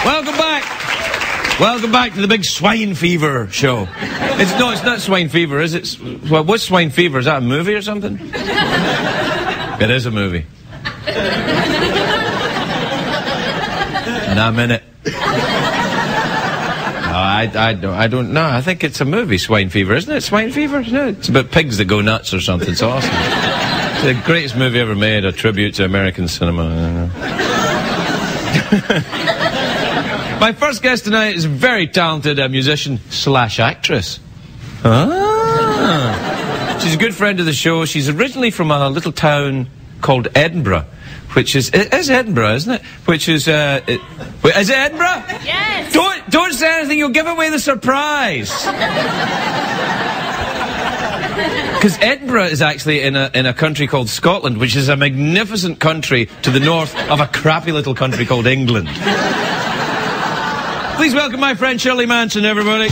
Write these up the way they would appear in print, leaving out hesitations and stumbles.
Welcome back. Welcome back to the big swine fever show. It's not swine fever, is it? Well, what's swine fever? Is that a movie or something? It is a movie. And I'm in it. No, I don't know. I think it's a movie, Swine Fever, isn't it? Swine Fever? No, it's about pigs that go nuts or something. It's awesome. It's the greatest movie ever made, a tribute to American cinema. My first guest tonight is a very talented musician / actress. She's a good friend of the show. She's originally from a little town called Edinburgh, which is Edinburgh, isn't it? Which is is it Edinburgh? Yes. Don't say anything. You'll give away the surprise. Because Edinburgh is actually in a country called Scotland, which is a magnificent country to the north of a crappy little country called England. Please welcome my friend Shirley Manson, everybody.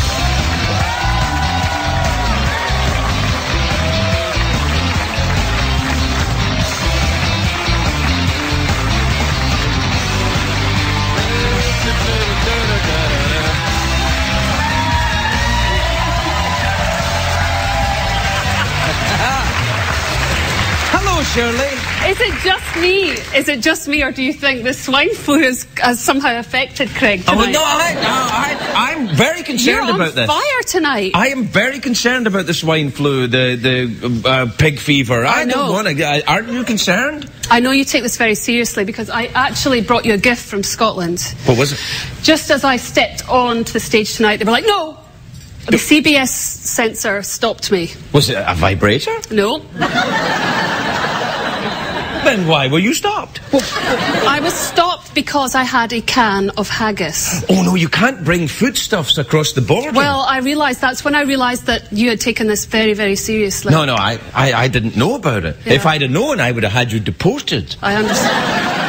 Hello, Shirley. Is it just me? Is it just me, or do you think the swine flu has somehow affected Craig tonight? Oh, well, no, I'm very concerned about this. You're on fire tonight. I am very concerned about the swine flu, the pig fever. I don't want to. Aren't you concerned? I know you take this very seriously because I actually brought you a gift from Scotland. What was it? Just as I stepped onto the stage tonight, they were like, "No." The CBS censor stopped me. Was it a vibrator? No. Then why were you stopped? I was stopped because I had a can of haggis. Oh no, you can't bring foodstuffs across the border. Well, that's when I realised that you had taken this very, very seriously. No, I didn't know about it. Yeah. If I'd have known, I would have had you deported. I understand.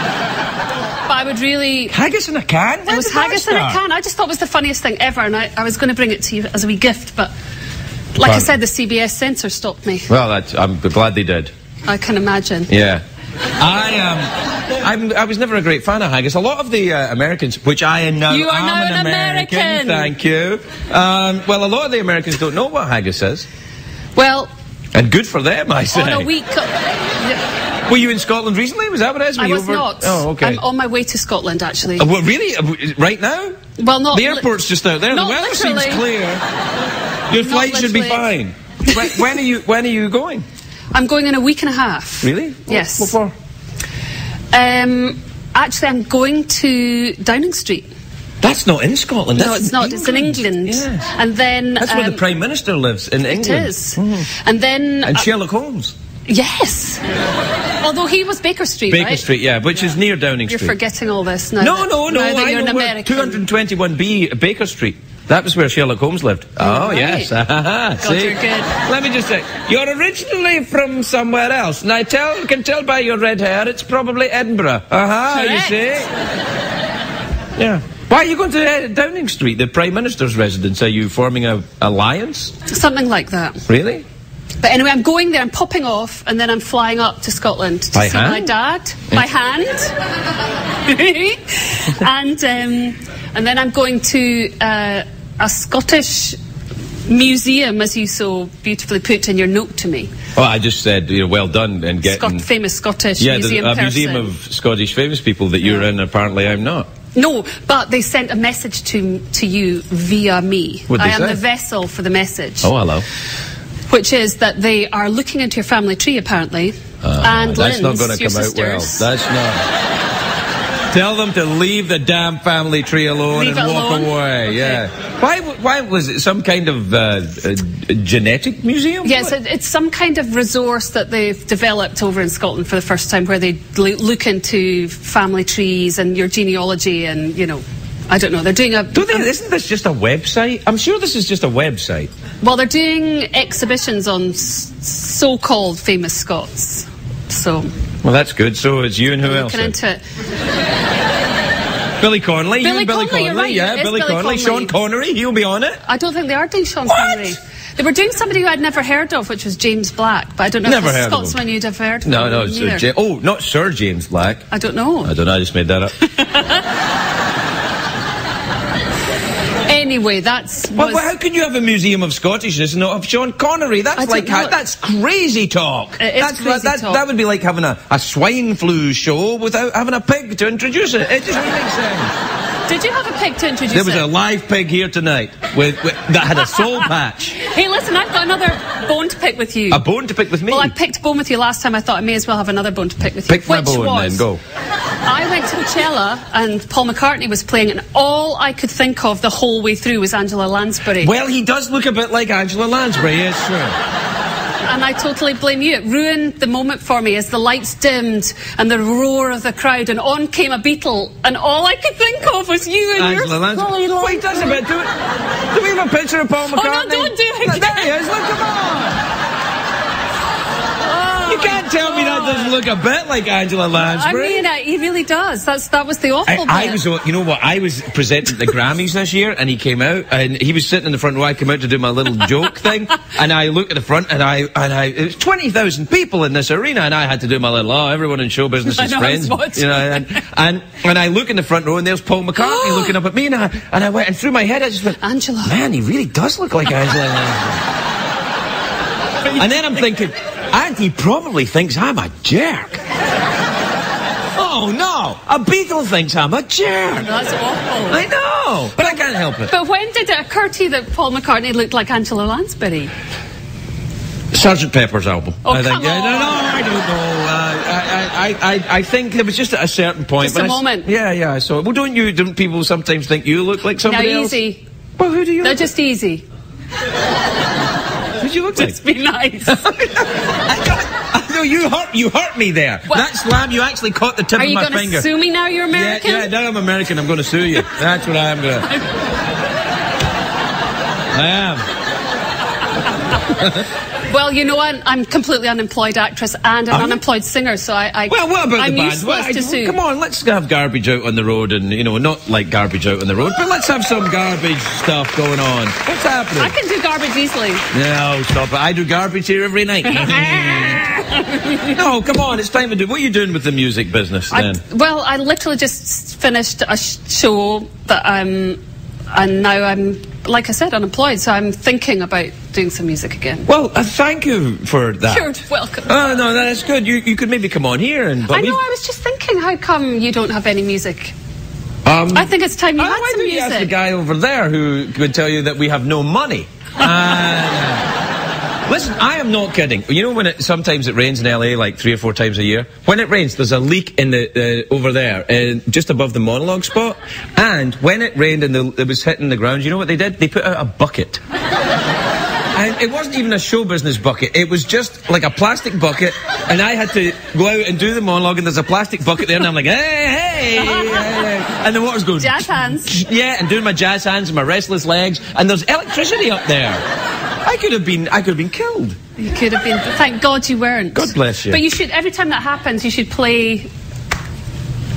But I would really... Haggis in a can? It was haggis in a can. I just thought it was the funniest thing ever, and I was going to bring it to you as a wee gift, but like I said, the CBS censor stopped me. Well, I'm glad they did. I can imagine. Yeah. I was never a great fan of haggis. A lot of the Americans, which I am now... You are now an American. Thank you. Well, a lot of the Americans don't know what haggis is. Well... And good for them, I say. On a week... Were you in Scotland recently? Was that what it is? I was not. Oh, okay. I'm on my way to Scotland, actually. Well, really? Right now? Well, not... The airport's just out there. The weather seems clear. Your flight should be fine. When are you going? I'm going in a week and a half. Really? Yes. What for? Actually, I'm going to Downing Street. That's not in Scotland. No, it's not. It's in England. Yes. And then... That's where the Prime Minister lives, in England. It is. And then... And Sherlock Holmes. Yes. Although he was Baker Street, Baker right? Street, yeah, which is near Downing Street. You're forgetting all this now. No, Now that you're an American. 221B Baker Street. That was where Sherlock Holmes lived. Oh, right. Yes. God, see? you're good. Let me just say, you're originally from somewhere else, and I can tell by your red hair it's probably Edinburgh. You see? Yeah. Why are you going to Downing Street, the Prime Minister's residence? Are you forming an alliance? Something like that. Really? But anyway, I'm going there, I'm popping off, and then I'm flying up to Scotland to see my dad. By hand. And then I'm going to a Scottish museum, as you so beautifully put in your note to me. Well, I just said, well done in getting... famous Scottish museum person. Yeah, a museum of Scottish famous people that you're in, apparently I'm not. No, but they sent a message to you via me. I am the vessel for the message. Oh, hello. Which is that they are looking into your family tree, apparently. And that's Lynn's, not going to come out well. That's not... Tell them to leave the damn family tree alone and walk away. Okay. Yeah. Why was it some kind of genetic museum? Yes, it's some kind of resource that they've developed over in Scotland for the first time, where they look into family trees and your genealogy, and I don't know. They're doing a... Isn't this just a website? I'm sure this is just a website. Well, they're doing exhibitions on so-called famous Scots. So... Well, that's good. So it's you and who else? Looking into it. Billy Connolly. Billy Connolly, you're right. Yeah, Billy Connolly. Sean Connery, he'll be on it. I don't think they are doing Sean Connery. They were doing somebody who I'd never heard of, which was James Black, but I don't know if it's Scotsman you'd have heard of. No, not Sir James Black. I don't know. I just made that up. Anyway, that's... Well, how can you have a museum of Scottishness and not have Sean Connery? That's crazy talk. It is crazy talk. That would be like having a swine flu show without having a pig to introduce it. It just doesn't make sense. Did you have a pig to introduce There was a live pig here tonight that had a soul patch. Hey, listen, I've got another bone to pick with you. A bone to pick with me? Well, I picked bone with you last time. I thought I may as well have another bone to pick with you. Pick my bone then, go. I went to Coachella and Paul McCartney was playing, and all I could think of the whole way through was Angela Lansbury. Well, he does look a bit like Angela Lansbury, yes, sure. And I totally blame you. It ruined the moment for me as the lights dimmed and the roar of the crowd, and on came a Beatle, and all I could think of was you and Angela Lansbury. Wait, that's a bit. Do we have a picture of Paul McCartney? Oh, no, don't do it. There he is, look, come on. You can't tell me that doesn't look a bit like Angela Lansbury. I mean, he really does. That was the awful bit. You know what? I was presenting the Grammys this year, and he came out, and he was sitting in the front row. I came out to do my little joke thing, and I looked at the front, and it was 20,000 people in this arena, and I had to do my little, everyone in show business is friends, you know, and I look in the front row, and there's Paul McCartney looking up at me, and I went, and through my head, I just went, Angela. Man, he really does look like Angela Lansbury. And then I'm thinking, and he probably thinks I'm a jerk. Oh, no. A Beatle thinks I'm a jerk. That's awful. I know, but I can't help it. But when did it occur to you that Paul McCartney looked like Angela Lansbury? Sgt. Pepper's album. Oh, I think. come on. No, I don't know. I think there was just at a certain point. Just a moment. Yeah, I saw it. Well, don't people sometimes think you look like somebody else? Easy. Well, who do you They're look just easy. Who do you look like? Just be nice. No, you hurt me there. What? That slam, you actually caught the tip of my finger. Are you going to sue me now you're American? Yeah, now I'm American, I'm going to sue you. That's what I'm going to. I am. Well, you know, I'm completely unemployed actress and an unemployed singer, so Well, what about I'm the band? useless to sue. Come on, let's have garbage out on the road, and, you know, not like garbage out on the road, but let's have some garbage stuff going on. What's happening? I can do garbage easily. No, stop it. I do garbage here every night. No, come on, it's time to do... What are you doing with the music business, then? Well, I literally just finished a show that and now I'm, like I said, unemployed, so I'm thinking about doing some music again. Well, thank you for that. You're welcome. Oh, no, that's good. You could maybe come on here and... I know, I was just thinking, how come you don't have any music? I think it's time you had some music. Ask the guy over there who could tell you that we have no money. Listen, I am not kidding. You know when sometimes it rains in LA like 3 or 4 times a year? When it rains, there's a leak in the over there, just above the monologue spot. And when it rained and it was hitting the ground, you know what they did? They put out a bucket. And it wasn't even a show business bucket. It was just like a plastic bucket, and I had to go out and do the monologue, and there's a plastic bucket there, and I'm like, hey, and the water's going... Jazz hands. Yeah, and doing my jazz hands and my restless legs, and there's electricity up there. I could have been killed. You could have been. Thank God you weren't. God bless you. But you should, every time that happens, you should play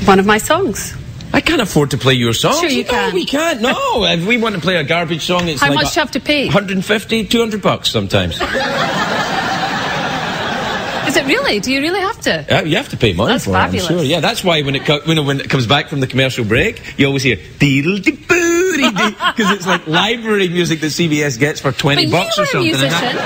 one of my songs. I can't afford to play your songs. Sure you can. No, we can't. No, if we want to play a garbage song, it's How like... much do you have to pay? 150, 200 bucks sometimes. Is it really? Do you really have to? You have to pay money for fabulous. it, I'm sure. Yeah, that's why when it comes back from the commercial break, you always hear deedle-de-boo-dee-dee, because it's like library music that CBS gets for 20 bucks or something. But you were a musician.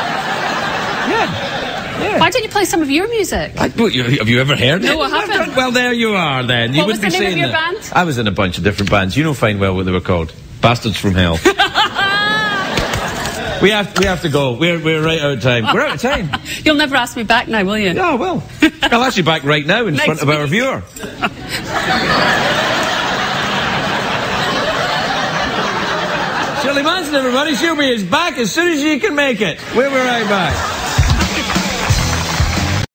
Yeah. Why don't you play some of your music? Have you ever heard it? No, I haven't. Well, there you are then. You What was the name of your band? I was in a bunch of different bands. You know fine well what they were called. Bastards from Hell. We have to go. We're right out of time. We're out of time. You'll never ask me back now, will you? Yeah, well. I'll ask you back right now in front of our viewer. Shirley Manson, everybody. She'll be back as soon as she can make it. We'll be right back.